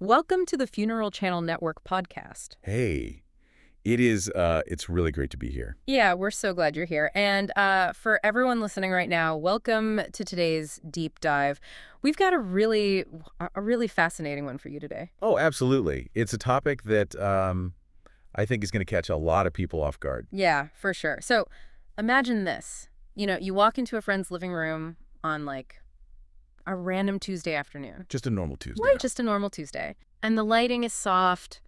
Welcome to the Funeral Channel Network podcast. Hey, it's really great to be here. Yeah, we're so glad you're here. And for everyone listening right now, welcome to today's deep dive. We've got a really fascinating one for you today. Oh, absolutely. It's a topic that I think is going to catch a lot of people off guard. Yeah, for sure. So imagine this. You walk into a friend's living room on like a random Tuesday afternoon. Just a normal Tuesday. Right, just a normal Tuesday. And the lighting is soft.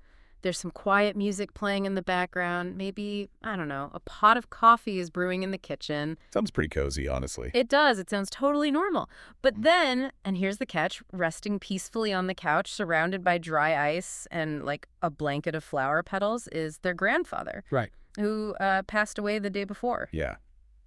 There's some quiet music playing in the background. Maybe, I don't know, a pot of coffee is brewing in the kitchen. Sounds pretty cozy, honestly. It does. It sounds totally normal. But then, and here's the catch, resting peacefully on the couch, surrounded by dry ice and like a blanket of flower petals, is their grandfather. Right. Who passed away the day before. Yeah.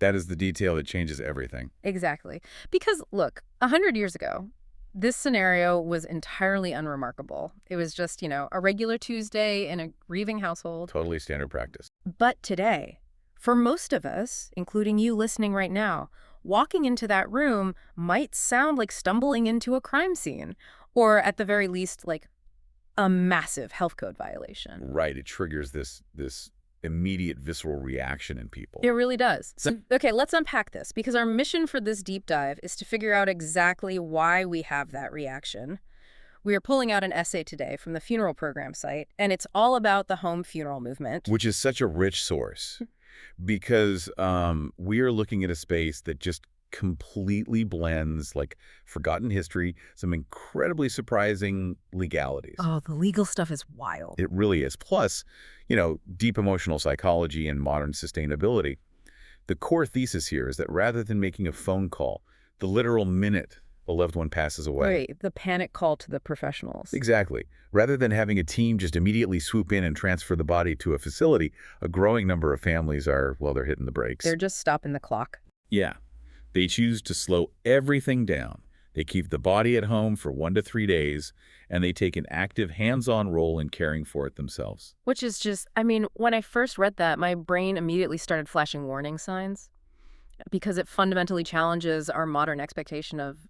That is the detail that changes everything. Exactly. Because, look, 100 years ago, this scenario was entirely unremarkable. It was just, a regular Tuesday in a grieving household. Totally standard practice. But today, for most of us, including you listening right now, walking into that room might sound like stumbling into a crime scene, or at the very least, like a massive health code violation. Right. It triggers this immediate visceral reaction in people. It really does. So, okay, let's unpack this, because our mission for this deep dive is to figure out exactly why we have that reaction. We are pulling out an essay today from the funeral program site, and it's all about the home funeral movement. Which is such a rich source because we are looking at a space that just completely blends like forgotten history, some incredibly surprising legalities. Oh, the legal stuff is wild. It really is. Plus, deep emotional psychology and modern sustainability. The core thesis here is that rather than making a phone call, the literal minute a loved one passes away. Right, the panic call to the professionals. Exactly. Rather than having a team just immediately swoop in and transfer the body to a facility, a growing number of families are, they're hitting the brakes. They're just stopping the clock. Yeah. They choose to slow everything down. They keep the body at home for 1 to 3 days, and they take an active hands-on role in caring for it themselves. Which is just, when I first read that, my brain immediately started flashing warning signs because it fundamentally challenges our modern expectation of,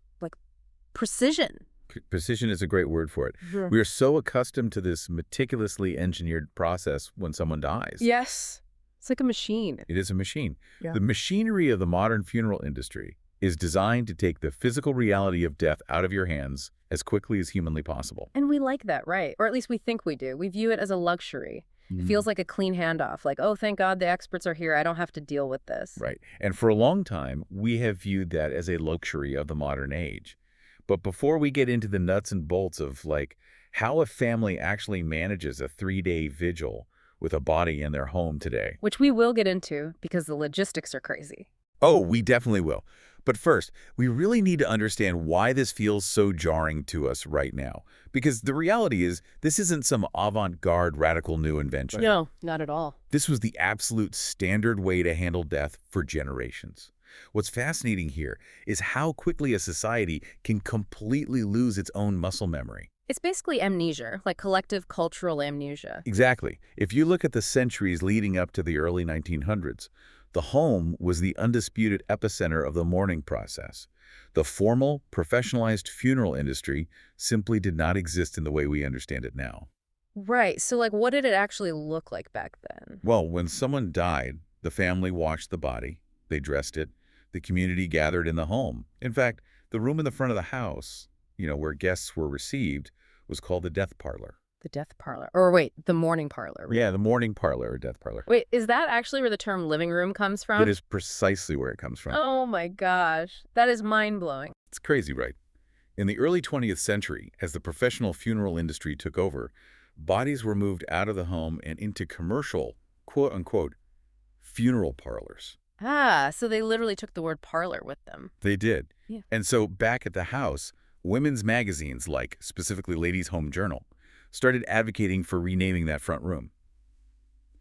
precision. Precision is a great word for it. Yeah. We are so accustomed to this meticulously engineered process when someone dies. Yes. It's like a machine. It is a machine. Yeah. The machinery of the modern funeral industry is designed to take the physical reality of death out of your hands as quickly as humanly possible. And we like that, right? Or at least we think we do. We view it as a luxury. It feels like a clean handoff. Like, oh, thank God the experts are here. I don't have to deal with this. Right. And for a long time, we have viewed that as a luxury of the modern age. But before we get into the nuts and bolts of, how a family actually manages a 3-day vigil with a body in their home today. Which we will get into because the logistics are crazy. Oh, we definitely will. But first, we really need to understand why this feels so jarring to us right now. Because the reality is, this isn't some avant-garde radical new invention. No, not at all. This was the absolute standard way to handle death for generations. What's fascinating here is how quickly a society can completely lose its own muscle memory. It's basically amnesia, like collective cultural amnesia. Exactly. If you look at the centuries leading up to the early 1900s, the home was the undisputed epicenter of the mourning process. The formal, professionalized funeral industry simply did not exist in the way we understand it now. Right. So, what did it actually look like back then? Well, when someone died, the family washed the body, they dressed it, the community gathered in the home. In fact, the room in the front of the house, where guests were received, was called the death parlor. The death parlor. Or wait, the mourning parlor. Right? Yeah, the mourning parlor or death parlor. Wait, is that actually where the term living room comes from? That is precisely where it comes from. Oh my gosh. That is mind-blowing. It's crazy, right? In the early 20th century, as the professional funeral industry took over, bodies were moved out of the home and into commercial, quote-unquote, funeral parlors. Ah, so they literally took the word parlor with them. They did. Yeah. And so back at the house, women's magazines, like specifically Ladies' Home Journal, started advocating for renaming that front room.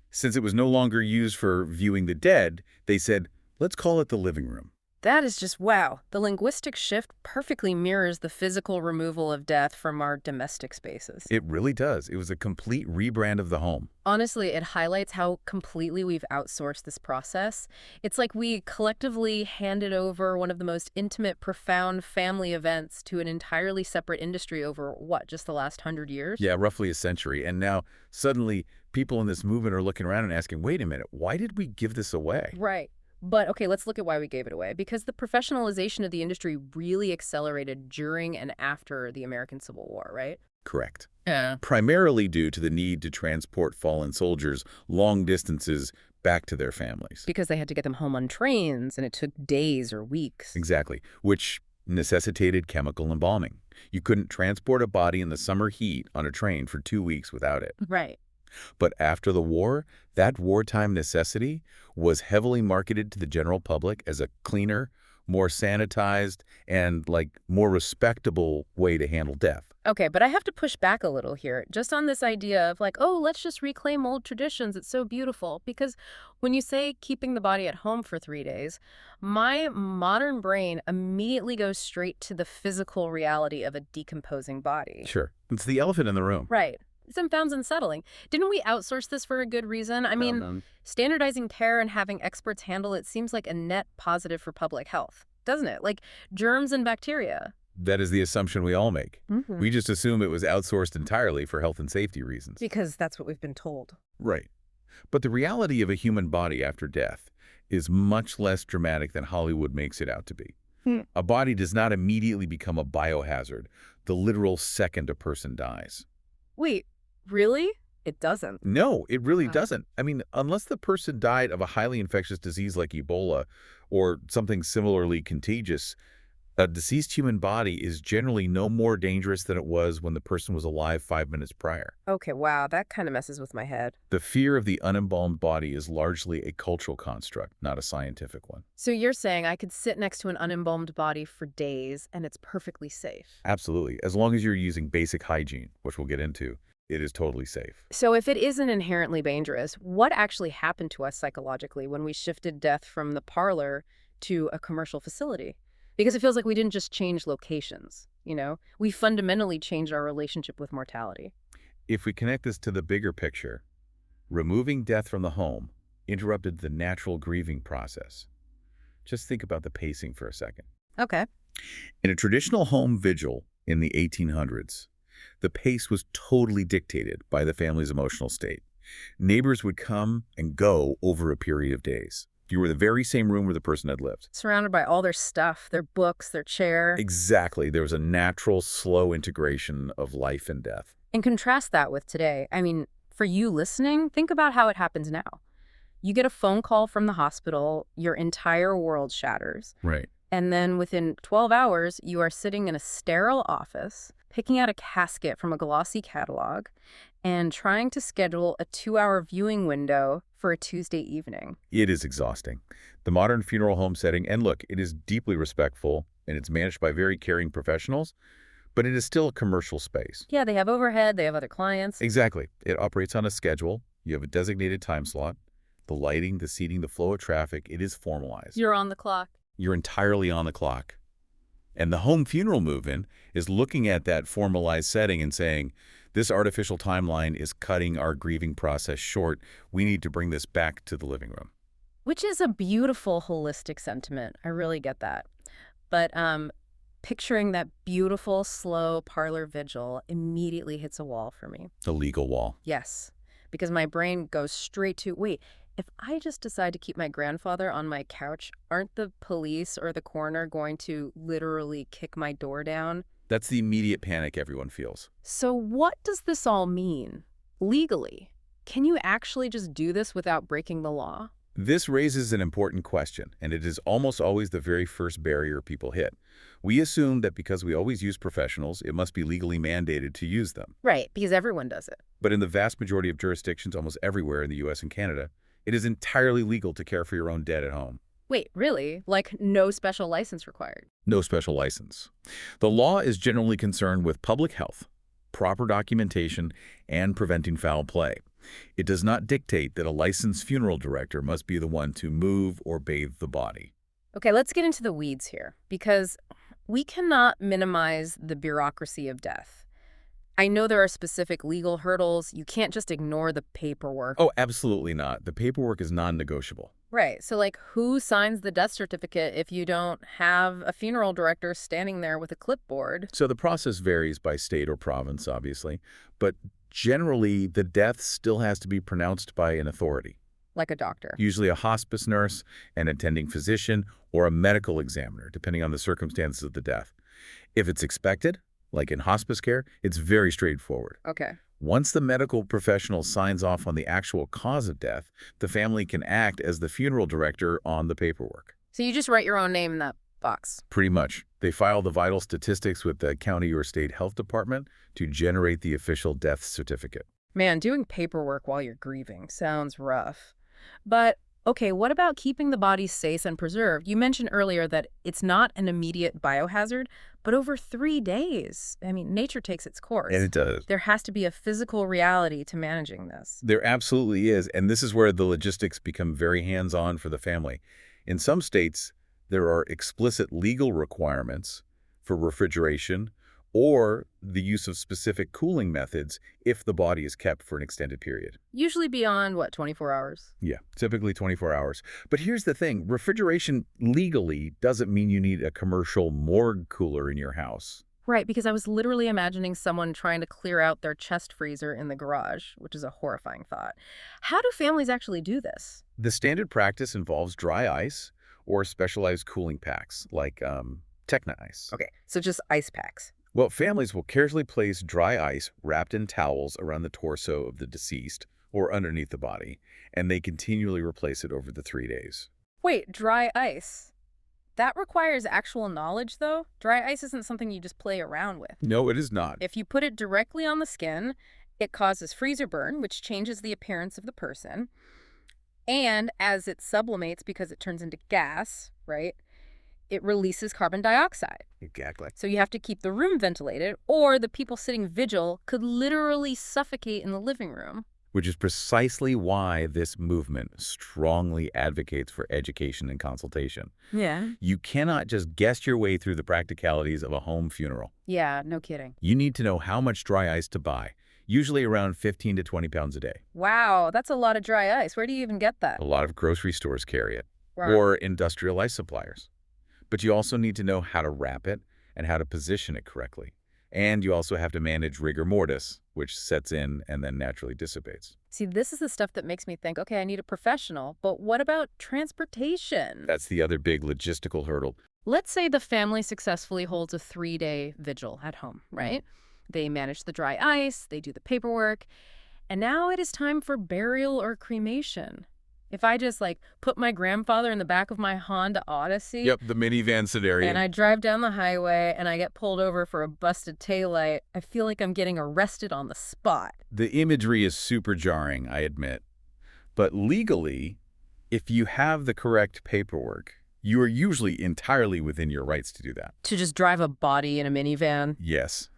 Since it was no longer used for viewing the dead, they said, let's call it the living room. That is just wow. The linguistic shift perfectly mirrors the physical removal of death from our domestic spaces. It really does. It was a complete rebrand of the home. Honestly, it highlights how completely we've outsourced this process. It's like we collectively handed over one of the most intimate, profound family events to an entirely separate industry over, what, just the last 100 years? Yeah, roughly a century. And now, suddenly, people in this movement are looking around and asking, wait a minute, why did we give this away? Right. But okay, let's look at why we gave it away. Because the professionalization of the industry really accelerated during and after the American Civil War, right? Correct. Yeah. Primarily due to the need to transport fallen soldiers long distances back to their families. Because they had to get them home on trains, and it took days or weeks. Exactly, which necessitated chemical embalming. You couldn't transport a body in the summer heat on a train for 2 weeks without it. Right. But after the war, that wartime necessity was heavily marketed to the general public as a cleaner, more sanitized, and more respectable way to handle death. Okay, but I have to push back a little here, just on this idea of oh, let's just reclaim old traditions. It's so beautiful. Because when you say keeping the body at home for 3 days, my modern brain immediately goes straight to the physical reality of a decomposing body. Sure. It's the elephant in the room. Right. Sounds unsettling. Didn't we outsource this for a good reason? I mean, standardizing care and having experts handle it seems like a net positive for public health, doesn't it? Like germs and bacteria. That is the assumption we all make. Mm-hmm. We just assume it was outsourced entirely for health and safety reasons. Because that's what we've been told. Right. But the reality of a human body after death is much less dramatic than Hollywood makes it out to be. A body does not immediately become a biohazard the literal second a person dies. Wait, really? It doesn't. No, it really doesn't. I mean, unless the person died of a highly infectious disease like Ebola or something similarly contagious, a deceased human body is generally no more dangerous than it was when the person was alive 5 minutes prior. Okay, wow, that kind of messes with my head. The fear of the unembalmed body is largely a cultural construct, not a scientific one. So you're saying I could sit next to an unembalmed body for days and it's perfectly safe? Absolutely. As long as you're using basic hygiene, which we'll get into, it is totally safe. So if it isn't inherently dangerous, what actually happened to us psychologically when we shifted death from the parlor to a commercial facility? Because it feels like we didn't just change locations, We fundamentally changed our relationship with mortality. If we connect this to the bigger picture, removing death from the home interrupted the natural grieving process. Just think about the pacing for a second. Okay. In a traditional home vigil in the 1800s, the pace was totally dictated by the family's emotional state. Neighbors would come and go over a period of days. You were in the very same room where the person had lived. Surrounded by all their stuff, their books, their chair. Exactly. There was a natural, slow integration of life and death. And contrast that with today. I mean, for you listening, think about how it happens now. You get a phone call from the hospital, your entire world shatters. Right. And then within 12 hours, you are sitting in a sterile office, picking out a casket from a glossy catalog, and trying to schedule a 2-hour viewing window for a Tuesday evening. It is exhausting. The modern funeral home setting, and look, it is deeply respectful, and it's managed by very caring professionals, but it is still a commercial space. Yeah, they have overhead, they have other clients. Exactly. It operates on a schedule. You have a designated time slot. The lighting, the seating, the flow of traffic, it is formalized. You're on the clock. You're entirely on the clock. And the home funeral movement is looking at that formalized setting and saying, this artificial timeline is cutting our grieving process short. We need to bring this back to the living room. Which is a beautiful, holistic sentiment. I really get that. But picturing that beautiful, slow parlor vigil immediately hits a wall for me. The legal wall. Yes, because my brain goes straight to, wait, if I just decide to keep my grandfather on my couch, aren't the police or the coroner going to literally kick my door down? That's the immediate panic everyone feels. So what does this all mean legally? Can you actually just do this without breaking the law? This raises an important question, and it is almost always the very first barrier people hit. We assume that because we always use professionals, it must be legally mandated to use them. Right, because everyone does it. But in the vast majority of jurisdictions, almost everywhere in the U.S. and Canada, it is entirely legal to care for your own dead at home. Wait, really? Like no special license required? No special license. The law is generally concerned with public health, proper documentation, and preventing foul play. It does not dictate that a licensed funeral director must be the one to move or bathe the body. Okay, let's get into the weeds here, because we cannot minimize the bureaucracy of death. I know there are specific legal hurdles. You can't just ignore the paperwork. Oh, absolutely not. The paperwork is non-negotiable. Right. So, like, who signs the death certificate if you don't have a funeral director standing there with a clipboard? So the process varies by state or province, obviously, but generally the death still has to be pronounced by an authority, Like a doctor. usually a hospice nurse, an attending physician, or a medical examiner, depending on the circumstances of the death. If it's expected, like in hospice care, it's very straightforward. Okay. Once the medical professional signs off on the actual cause of death, the family can act as the funeral director on the paperwork. So you just write your own name in that box. Pretty much. They file the vital statistics with the county or state health department to generate the official death certificate. Man, doing paperwork while you're grieving sounds rough. But, okay, what about keeping the body safe and preserved? You mentioned earlier that it's not an immediate biohazard, but over 3 days. I mean, nature takes its course. And it does. There has to be a physical reality to managing this. There absolutely is, and this is where the logistics become very hands-on for the family. In some states, there are explicit legal requirements for refrigeration or the use of specific cooling methods if the body is kept for an extended period. Usually beyond, what, 24 hours? Yeah, typically 24 hours. But here's the thing. Refrigeration legally doesn't mean you need a commercial morgue cooler in your house. Right, because I was literally imagining someone trying to clear out their chest freezer in the garage, which is a horrifying thought. How do families actually do this? The standard practice involves dry ice or specialized cooling packs like Techna ice. Okay, so just ice packs. Well, families will carefully place dry ice wrapped in towels around the torso of the deceased or underneath the body, and they continually replace it over the 3 days. Wait, dry ice. That requires actual knowledge, though? Dry ice isn't something you just play around with. No, it is not. If you put it directly on the skin, it causes freezer burn, which changes the appearance of the person. And as it sublimates because it turns into gas, right, it releases carbon dioxide. Exactly. So you have to keep the room ventilated, or the people sitting vigil could literally suffocate in the living room. Which is precisely why this movement strongly advocates for education and consultation. Yeah. You cannot just guess your way through the practicalities of a home funeral. Yeah, no kidding. You need to know how much dry ice to buy, usually around 15 to 20 pounds a day. Wow, that's a lot of dry ice. Where do you even get that? A lot of grocery stores carry it, Wow. or industrial ice suppliers. But you also need to know how to wrap it and how to position it correctly. And you also have to manage rigor mortis, which sets in and then naturally dissipates. See, this is the stuff that makes me think, okay, I need a professional, but what about transportation? That's the other big logistical hurdle. Let's say the family successfully holds a 3-day vigil at home, right? They manage the dry ice, they do the paperwork, and now it is time for burial or cremation. If I just, like, put my grandfather in the back of my Honda Odyssey... Yep, the minivan scenario. And I drive down the highway and I get pulled over for a busted taillight, I feel like I'm getting arrested on the spot. The imagery is super jarring, I admit. But legally, if you have the correct paperwork, you are usually entirely within your rights to do that. To just drive a body in a minivan? Yes.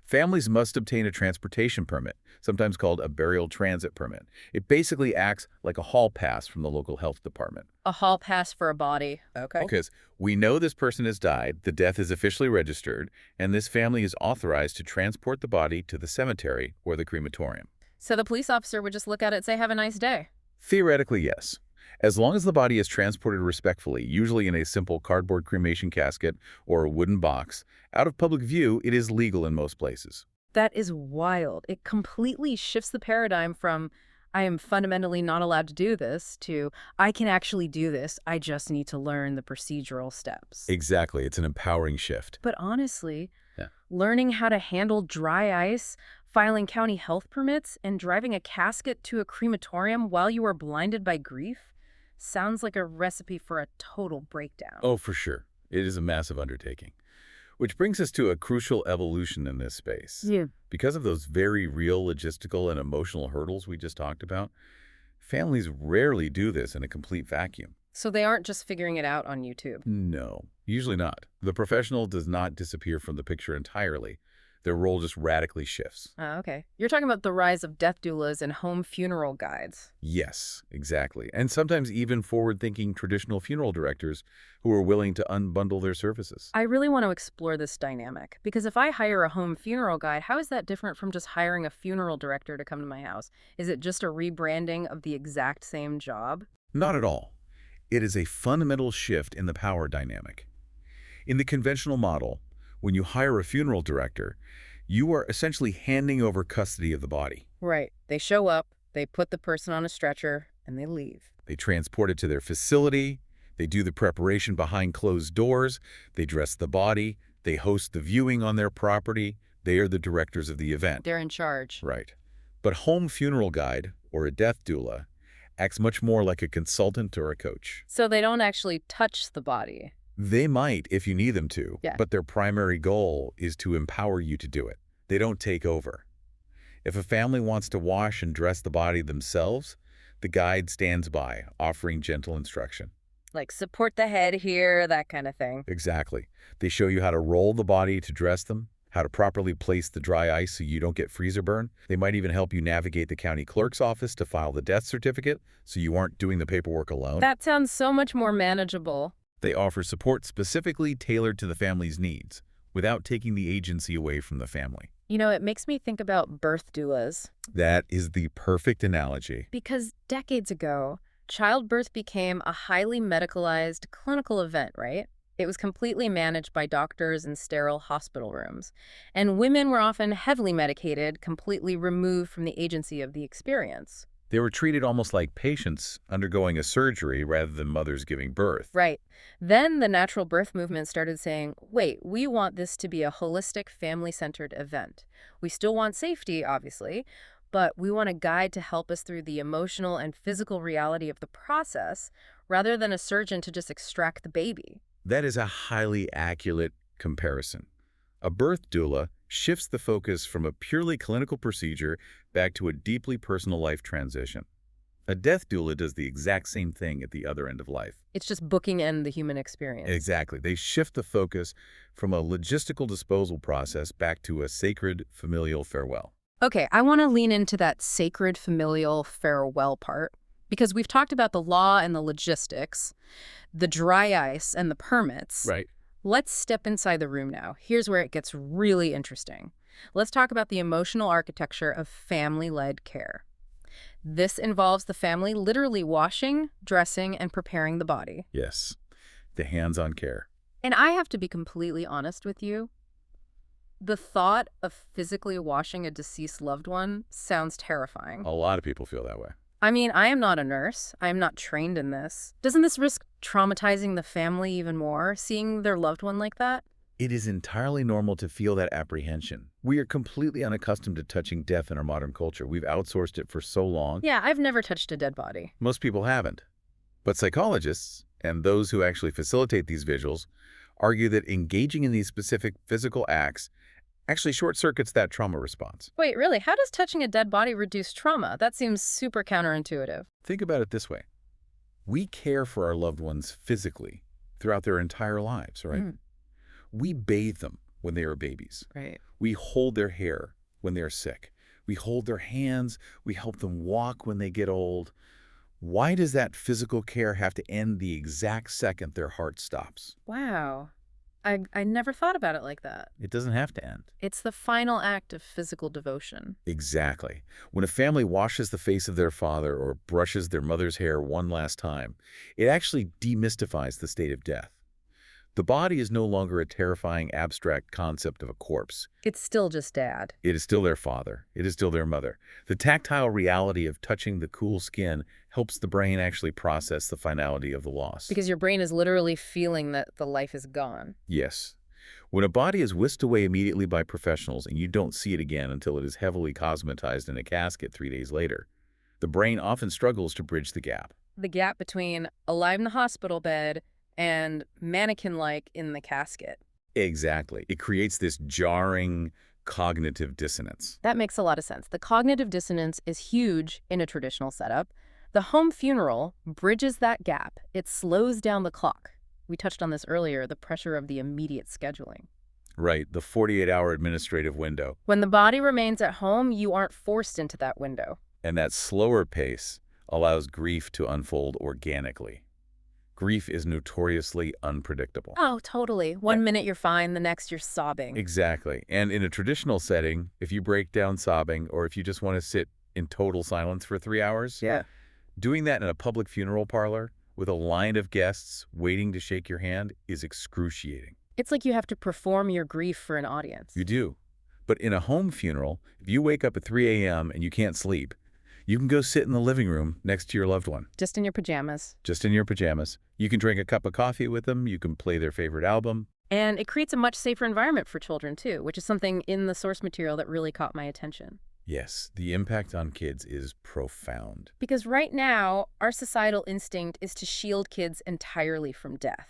Families must obtain a transportation permit, sometimes called a burial transit permit. It basically acts like a hall pass from the local health department. A hall pass for a body. Okay. Because we know this person has died, the death is officially registered, and this family is authorized to transport the body to the cemetery or the crematorium. So the police officer would just look at it and say, have a nice day. Theoretically, yes. As long as the body is transported respectfully, usually in a simple cardboard cremation casket or a wooden box, out of public view, it is legal in most places. That is wild. It completely shifts the paradigm from, I am fundamentally not allowed to do this, to, I can actually do this, I just need to learn the procedural steps. Exactly. It's an empowering shift. But honestly, Yeah. learning how to handle dry ice, filing county health permits, and driving a casket to a crematorium while you are blinded by grief sounds like a recipe for a total breakdown. Oh, for sure. It is a massive undertaking. Which brings us to a crucial evolution in this space. Yeah. Because of those very real logistical and emotional hurdles we just talked about, families rarely do this in a complete vacuum. So they aren't just figuring it out on YouTube. No, usually not. The professional does not disappear from the picture entirely. Their role just radically shifts. Oh, okay. You're talking about the rise of death doulas and home funeral guides. Yes, exactly. And sometimes even forward-thinking traditional funeral directors who are willing to unbundle their services. I really want to explore this dynamic, because if I hire a home funeral guide, how is that different from just hiring a funeral director to come to my house? Is it just a rebranding of the exact same job? Not at all. It is a fundamental shift in the power dynamic. In the conventional model, when you hire a funeral director, you are essentially handing over custody of the body. Right. They show up, they put the person on a stretcher, and they leave. They transport it to their facility, they do the preparation behind closed doors, they dress the body, they host the viewing on their property, they are the directors of the event. They're in charge. Right. But home funeral guide, or a death doula, acts much more like a consultant or a coach. So they don't actually touch the body. They might if you need them to, Yeah. but their primary goal is to empower you to do it. They don't take over. If a family wants to wash and dress the body themselves, the guide stands by, offering gentle instruction. Like support the head here, that kind of thing. Exactly. They show you how to roll the body to dress them, how to properly place the dry ice so you don't get freezer burn. They might even help you navigate the county clerk's office to file the death certificate so you aren't doing the paperwork alone. That sounds so much more manageable. They offer support specifically tailored to the family's needs, without taking the agency away from the family. You know, it makes me think about birth doulas. That is the perfect analogy. Because decades ago, childbirth became a highly medicalized clinical event, right? It was completely managed by doctors in sterile hospital rooms. And women were often heavily medicated, completely removed from the agency of the experience. They were treated almost like patients undergoing a surgery rather than mothers giving birth. Right. Then the natural birth movement started saying, wait, we want this to be a holistic, family-centered event. We still want safety, obviously, but we want a guide to help us through the emotional and physical reality of the process, rather than a surgeon to just extract the baby. That is a highly accurate comparison. A birth doula shifts the focus from a purely clinical procedure back to a deeply personal life transition. A death doula does the exact same thing at the other end of life. It's just booking in the human experience. Exactly. They shift the focus from a logistical disposal process back to a sacred familial farewell. Okay, I want to lean into that sacred familial farewell part, because we've talked about the law and the logistics, the dry ice and the permits. Right. Let's step inside the room now. Here's where it gets really interesting. Let's talk about the emotional architecture of family-led care. This involves the family literally washing, dressing, and preparing the body. Yes. The hands-on care. And I have to be completely honest with you. The thought of physically washing a deceased loved one sounds terrifying. A lot of people feel that way. I mean, I am not a nurse. I am not trained in this. Doesn't this risk traumatizing the family even more, seeing their loved one like that? It is entirely normal to feel that apprehension. We are completely unaccustomed to touching death in our modern culture. We've outsourced it for so long. Yeah, I've never touched a dead body. Most people haven't. But psychologists, and those who actually facilitate these vigils, argue that engaging in these specific physical acts actually short-circuits that trauma response. Wait, really? How does touching a dead body reduce trauma? That seems super counterintuitive. Think about it this way. We care for our loved ones physically throughout their entire lives, right? We bathe them when they are babies. Right. We hold their hair when they're sick. We hold their hands. We help them walk when they get old. Why does that physical care have to end the exact second their heart stops? Wow. I never thought about it like that. It doesn't have to end. It's the final act of physical devotion. Exactly. When a family washes the face of their father or brushes their mother's hair one last time, it actually demystifies the state of death. The body is no longer a terrifying abstract concept of a corpse. It's still just dad. It is still their father. It is still their mother. The tactile reality of touching the cool skin helps the brain actually process the finality of the loss. Because your brain is literally feeling that the life is gone. Yes. When a body is whisked away immediately by professionals and you don't see it again until it is heavily cosmetized in a casket 3 days later, the brain often struggles to bridge the gap. The gap between alive in the hospital bed and mannequin-like in the casket. Exactly. It creates this jarring cognitive dissonance. That makes a lot of sense. The cognitive dissonance is huge in a traditional setup. The home funeral bridges that gap. It slows down the clock. We touched on this earlier, the pressure of the immediate scheduling. Right, the 48-hour administrative window. When the body remains at home, you aren't forced into that window. And that slower pace allows grief to unfold organically. Grief is notoriously unpredictable. Oh, totally. One minute you're fine, the next you're sobbing. Exactly. And in a traditional setting, if you break down sobbing or if you just want to sit in total silence for 3 hours, Yeah. doing that in a public funeral parlor with a line of guests waiting to shake your hand is excruciating. It's like you have to perform your grief for an audience. You do. But in a home funeral, if you wake up at 3 a.m. and you can't sleep, you can go sit in the living room next to your loved one. Just in your pajamas. Just in your pajamas. You can drink a cup of coffee with them. You can play their favorite album. And it creates a much safer environment for children, too, which is something in the source material that really caught my attention. Yes, the impact on kids is profound. Because right now, our societal instinct is to shield kids entirely from death.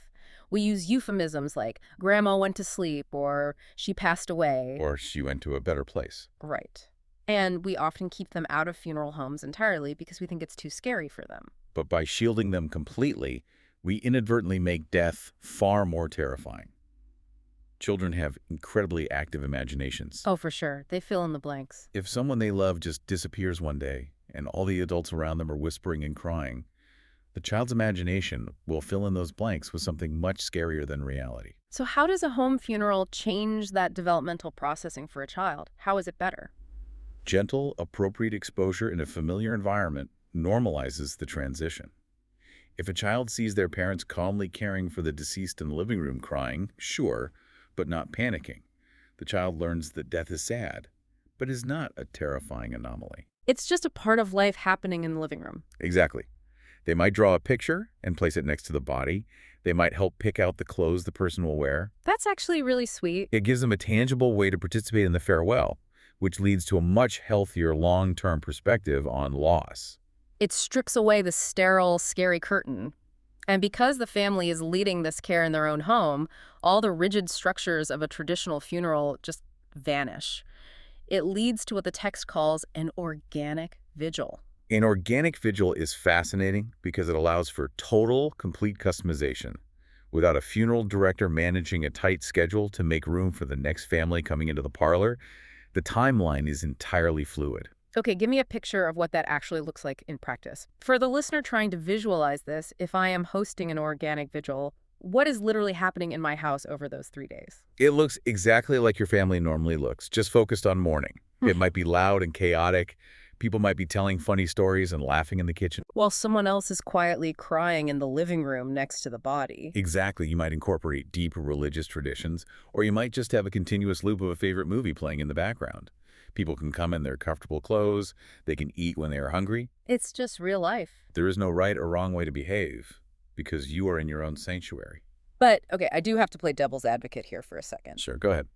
We use euphemisms like, grandma went to sleep, or she passed away. Or she went to a better place. Right. And we often keep them out of funeral homes entirely because we think it's too scary for them. But by shielding them completely, we inadvertently make death far more terrifying. Children have incredibly active imaginations. Oh, for sure. They fill in the blanks. If someone they love just disappears one day and all the adults around them are whispering and crying, the child's imagination will fill in those blanks with something much scarier than reality. So how does a home funeral change that developmental processing for a child? How is it better? Gentle, appropriate exposure in a familiar environment normalizes the transition. If a child sees their parents calmly caring for the deceased in the living room crying, sure, but not panicking, the child learns that death is sad, but is not a terrifying anomaly. It's just a part of life happening in the living room. Exactly. They might draw a picture and place it next to the body. They might help pick out the clothes the person will wear. That's actually really sweet. It gives them a tangible way to participate in the farewell, which leads to a much healthier long-term perspective on loss. It strips away the sterile, scary curtain. And because the family is leading this care in their own home, all the rigid structures of a traditional funeral just vanish. It leads to what the text calls an organic vigil. An organic vigil is fascinating because it allows for total, complete customization. Without a funeral director managing a tight schedule to make room for the next family coming into the parlor, the timeline is entirely fluid. Okay, give me a picture of what that actually looks like in practice. For the listener trying to visualize this, if I am hosting an organic vigil, what is literally happening in my house over those 3 days? It looks exactly like your family normally looks, just focused on mourning. It might be loud and chaotic. People might be telling funny stories and laughing in the kitchen. While someone else is quietly crying in the living room next to the body. Exactly. You might incorporate deep religious traditions, or you might just have a continuous loop of a favorite movie playing in the background. People can come in their comfortable clothes. They can eat when they are hungry. It's just real life. There is no right or wrong way to behave because you are in your own sanctuary. But, okay, I do have to play devil's advocate here for a second. Sure, go ahead.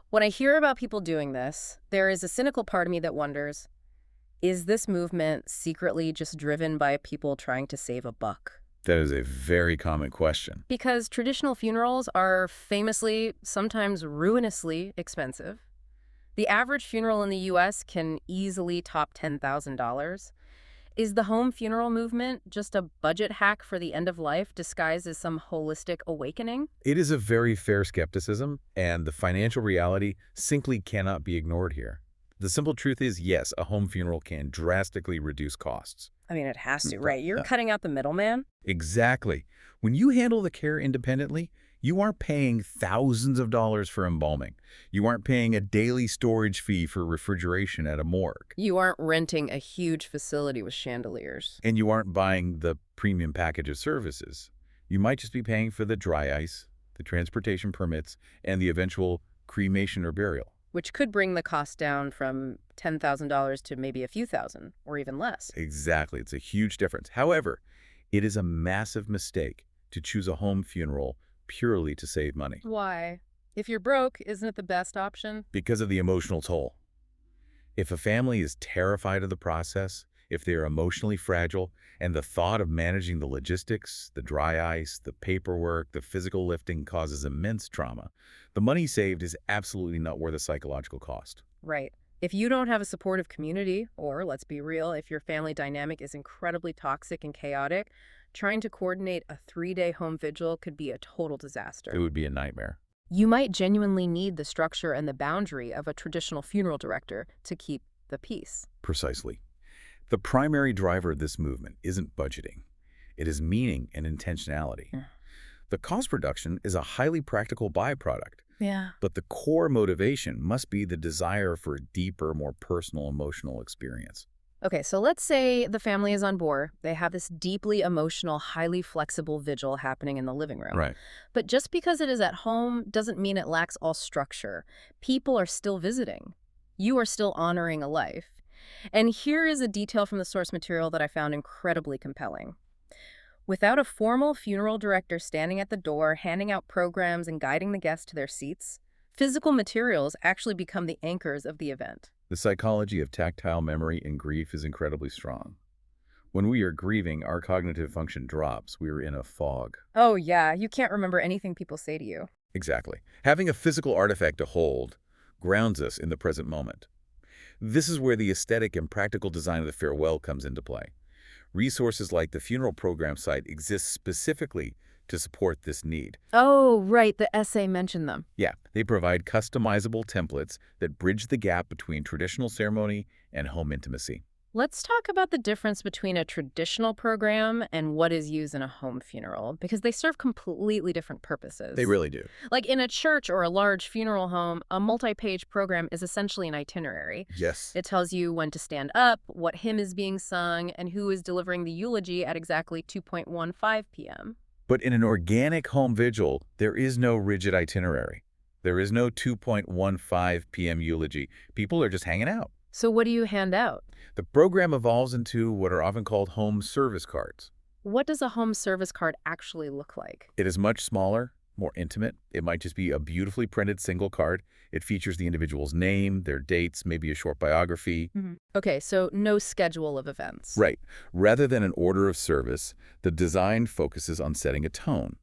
When I hear about people doing this, there is a cynical part of me that wonders, is this movement secretly just driven by people trying to save a buck? That is a very common question. Because traditional funerals are famously, sometimes ruinously expensive. The average funeral in the U.S. can easily top $10,000. Is the home funeral movement just a budget hack for the end of life disguised as some holistic awakening? It is a very fair skepticism, and the financial reality simply cannot be ignored here. The simple truth is, yes, a home funeral can drastically reduce costs. I mean, it has to, right? You're cutting out the middleman. Exactly. When you handle the care independently, you aren't paying thousands of dollars for embalming. You aren't paying a daily storage fee for refrigeration at a morgue. You aren't renting a huge facility with chandeliers. And you aren't buying the premium package of services. You might just be paying for the dry ice, the transportation permits, and the eventual cremation or burial. Which could bring the cost down from $10,000 to maybe a few thousand, or even less. Exactly. It's a huge difference. However, it is a massive mistake to choose a home funeral purely to save money. Why? If you're broke, isn't it the best option? Because of the emotional toll. If a family is terrified of the process, if they are emotionally fragile, and the thought of managing the logistics, the dry ice, the paperwork, the physical lifting causes immense trauma, the money saved is absolutely not worth the psychological cost. Right. If you don't have a supportive community, or let's be real, if your family dynamic is incredibly toxic and chaotic, trying to coordinate a 3-day home vigil could be a total disaster. It would be a nightmare. You might genuinely need the structure and the boundary of a traditional funeral director to keep the peace. Precisely. The primary driver of this movement isn't budgeting. It is meaning and intentionality. Mm. The cost reduction is a highly practical byproduct, Yeah. but the core motivation must be the desire for a deeper, more personal, emotional experience. Okay, so let's say the family is on board. They have this deeply emotional, highly flexible vigil happening in the living room. Right. But just because it is at home doesn't mean it lacks all structure. People are still visiting. You are still honoring a life. And here is a detail from the source material that I found incredibly compelling. Without a formal funeral director standing at the door, handing out programs and guiding the guests to their seats, physical materials actually become the anchors of the event. The psychology of tactile memory in grief is incredibly strong. When we are grieving, our cognitive function drops. We are in a fog. Oh, yeah, you can't remember anything people say to you. Exactly. Having a physical artifact to hold grounds us in the present moment. This is where the aesthetic and practical design of the farewell comes into play. Resources like the funeral program site exist specifically to support this need. Oh, right, the essay mentioned them. Yeah, they provide customizable templates that bridge the gap between traditional ceremony and home intimacy. Let's talk about the difference between a traditional program and what is used in a home funeral, because they serve completely different purposes. They really do. Like in a church or a large funeral home, a multi-page program is essentially an itinerary. Yes. It tells you when to stand up, what hymn is being sung, and who is delivering the eulogy at exactly 2:15 p.m. But in an organic home vigil, there is no rigid itinerary. There is no 2:15 p.m. eulogy. People are just hanging out. So what do you hand out? The program evolves into what are often called home service cards. What does a home service card actually look like? It is much smaller, more intimate. It might just be a beautifully printed single card. It features the individual's name, their dates, maybe a short biography. Okay, so no schedule of events. Right. Rather than an order of service, the design focuses on setting a tone.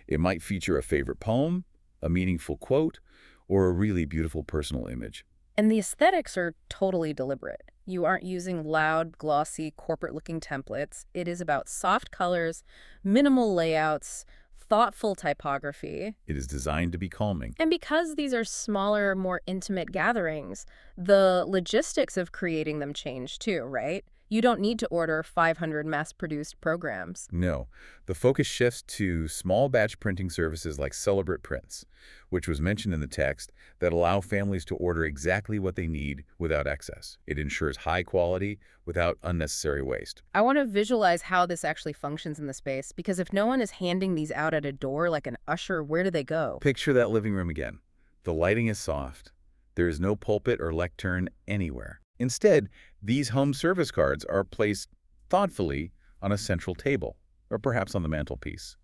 It might feature a favorite poem, a meaningful quote, or a really beautiful personal image. And the aesthetics are totally deliberate. You aren't using loud, glossy, corporate-looking templates. It is about soft colors, minimal layouts, thoughtful typography. It is designed to be calming. And because these are smaller, more intimate gatherings, the logistics of creating them change too, right? You don't need to order 500 mass-produced programs. No, the focus shifts to small batch printing services like Celebrate Prints, which was mentioned in the text, that allow families to order exactly what they need without excess. It ensures high quality without unnecessary waste. I want to visualize how this actually functions in the space, because if no one is handing these out at a door like an usher, where do they go? Picture that living room again. The lighting is soft. There is no pulpit or lectern anywhere. Instead, these home service cards are placed thoughtfully on a central table, or perhaps on the mantelpiece.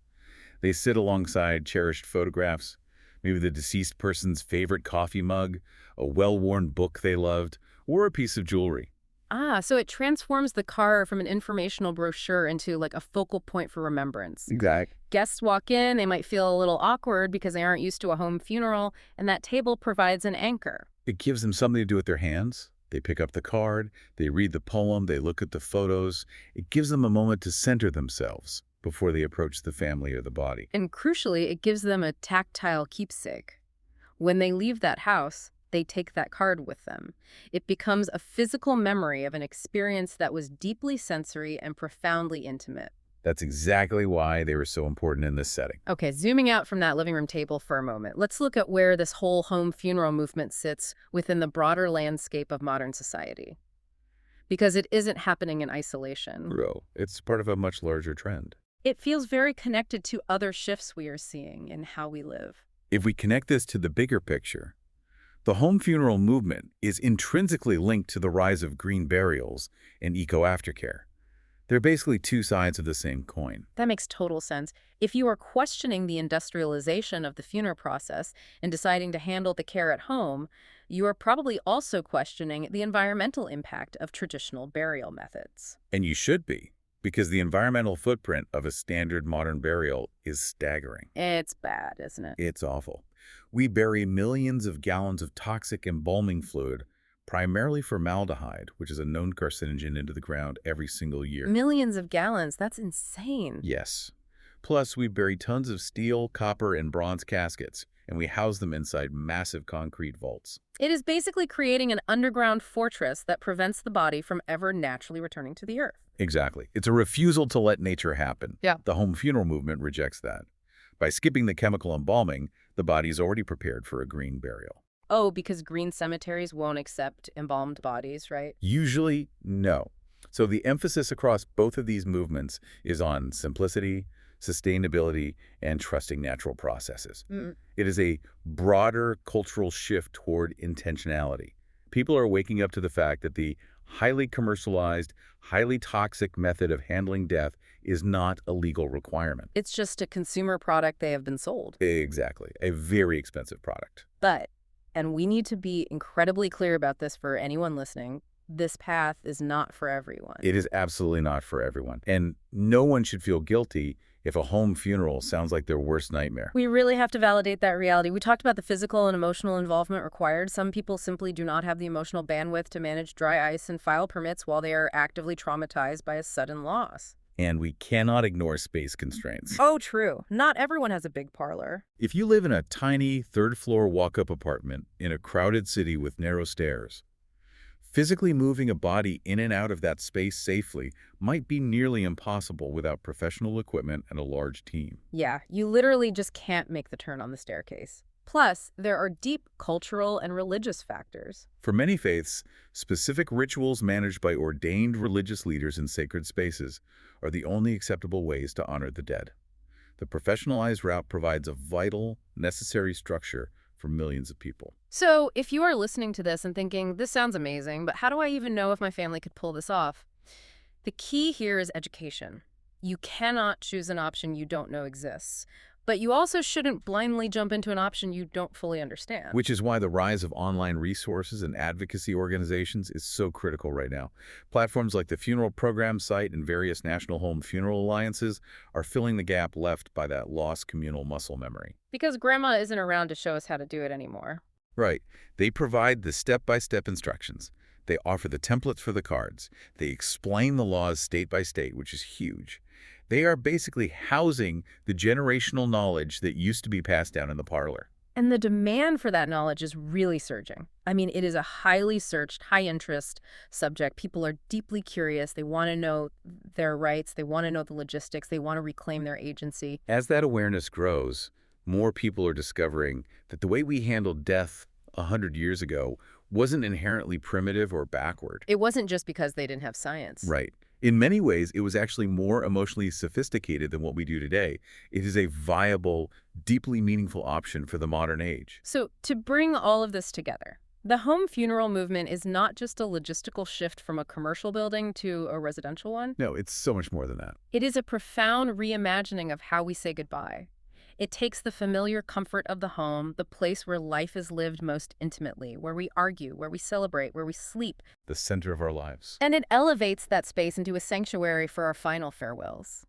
They sit alongside cherished photographs, maybe the deceased person's favorite coffee mug, a well-worn book they loved, or a piece of jewelry. Ah, so it transforms the card from an informational brochure into like a focal point for remembrance. Exactly. Guests walk in, they might feel a little awkward because they aren't used to a home funeral, and that table provides an anchor. It gives them something to do with their hands. They pick up the card, they read the poem, they look at the photos. It gives them a moment to center themselves before they approach the family or the body. And crucially, it gives them a tactile keepsake. When they leave that house, they take that card with them. It becomes a physical memory of an experience that was deeply sensory and profoundly intimate. That's exactly why they were so important in this setting. Okay, zooming out from that living room table for a moment, let's look at where this whole home funeral movement sits within the broader landscape of modern society. Because it isn't happening in isolation. Bro, it's part of a much larger trend. It feels very connected to other shifts we are seeing in how we live. If we connect this to the bigger picture, the home funeral movement is intrinsically linked to the rise of green burials and eco-aftercare. They're basically two sides of the same coin. That makes total sense. If you are questioning the industrialization of the funeral process and deciding to handle the care at home, you are probably also questioning the environmental impact of traditional burial methods. And you should be, because the environmental footprint of a standard modern burial is staggering. It's bad, isn't it? It's awful. We bury millions of gallons of toxic embalming fluid, primarily formaldehyde, which is a known carcinogen, into the ground every single year. Millions of gallons, that's insane. Yes. Plus, we bury tons of steel, copper, and bronze caskets, and we house them inside massive concrete vaults. It is basically creating an underground fortress that prevents the body from ever naturally returning to the earth. Exactly. It's a refusal to let nature happen. Yeah. The home funeral movement rejects that. By skipping the chemical embalming, the body is already prepared for a green burial. Oh, because green cemeteries won't accept embalmed bodies, right? Usually, no. So the emphasis across both of these movements is on simplicity, sustainability, and trusting natural processes. Mm. It is a broader cultural shift toward intentionality. People are waking up to the fact that the highly commercialized, highly toxic method of handling death is not a legal requirement. It's just a consumer product they have been sold. Exactly. A very expensive product. But, and we need to be incredibly clear about this for anyone listening, this path is not for everyone. It is absolutely not for everyone. And no one should feel guilty if a home funeral sounds like their worst nightmare. We really have to validate that reality. We talked about the physical and emotional involvement required. Some people simply do not have the emotional bandwidth to manage dry ice and file permits while they are actively traumatized by a sudden loss. And we cannot ignore space constraints. Oh, true. Not everyone has a big parlor. If you live in a tiny third-floor walk-up apartment in a crowded city with narrow stairs, physically moving a body in and out of that space safely might be nearly impossible without professional equipment and a large team. Yeah, you literally just can't make the turn on the staircase. Plus, there are deep cultural and religious factors. For many faiths, specific rituals managed by ordained religious leaders in sacred spaces are the only acceptable ways to honor the dead. The professionalized route provides a vital, necessary structure for millions of people. So, if you are listening to this and thinking, this sounds amazing, but how do I even know if my family could pull this off? The key here is education. You cannot choose an option you don't know exists. But you also shouldn't blindly jump into an option you don't fully understand. Which is why the rise of online resources and advocacy organizations is so critical right now. Platforms like the Funeral Program site and various national home funeral alliances are filling the gap left by that lost communal muscle memory. Because grandma isn't around to show us how to do it anymore. Right. They provide the step-by-step instructions. They offer the templates for the cards. They explain the laws state by state, which is huge. They are basically housing the generational knowledge that used to be passed down in the parlor. And the demand for that knowledge is really surging. I mean, it is a highly searched, high-interest subject. People are deeply curious. They want to know their rights. They want to know the logistics. They want to reclaim their agency. As that awareness grows, more people are discovering that the way we handled death 100 years ago wasn't inherently primitive or backward. It wasn't just because they didn't have science. Right. In many ways, it was actually more emotionally sophisticated than what we do today. It is a viable, deeply meaningful option for the modern age. So to bring all of this together, the home funeral movement is not just a logistical shift from a commercial building to a residential one. No, it's so much more than that. It is a profound reimagining of how we say goodbye. It takes the familiar comfort of the home, the place where life is lived most intimately, where we argue, where we celebrate, where we sleep. The center of our lives. And it elevates that space into a sanctuary for our final farewells.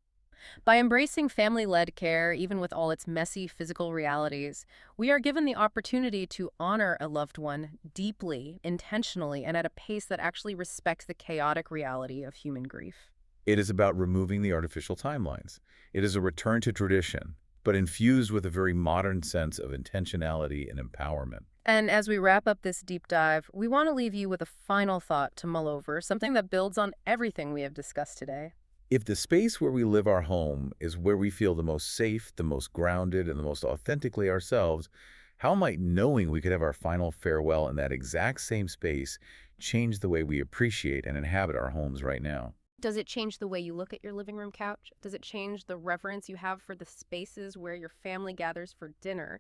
By embracing family-led care, even with all its messy physical realities, we are given the opportunity to honor a loved one deeply, intentionally, and at a pace that actually respects the chaotic reality of human grief. It is about removing the artificial timelines. It is a return to tradition, but infused with a very modern sense of intentionality and empowerment. And as we wrap up this deep dive, we want to leave you with a final thought to mull over, something that builds on everything we have discussed today. If the space where we live our home is where we feel the most safe, the most grounded, and the most authentically ourselves, how might knowing we could have our final farewell in that exact same space change the way we appreciate and inhabit our homes right now? Does it change the way you look at your living room couch? Does it change the reverence you have for the spaces where your family gathers for dinner?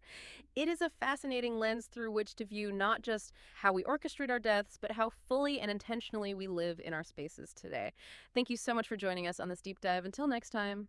It is a fascinating lens through which to view not just how we orchestrate our deaths, but how fully and intentionally we live in our spaces today. Thank you so much for joining us on this deep dive. Until next time.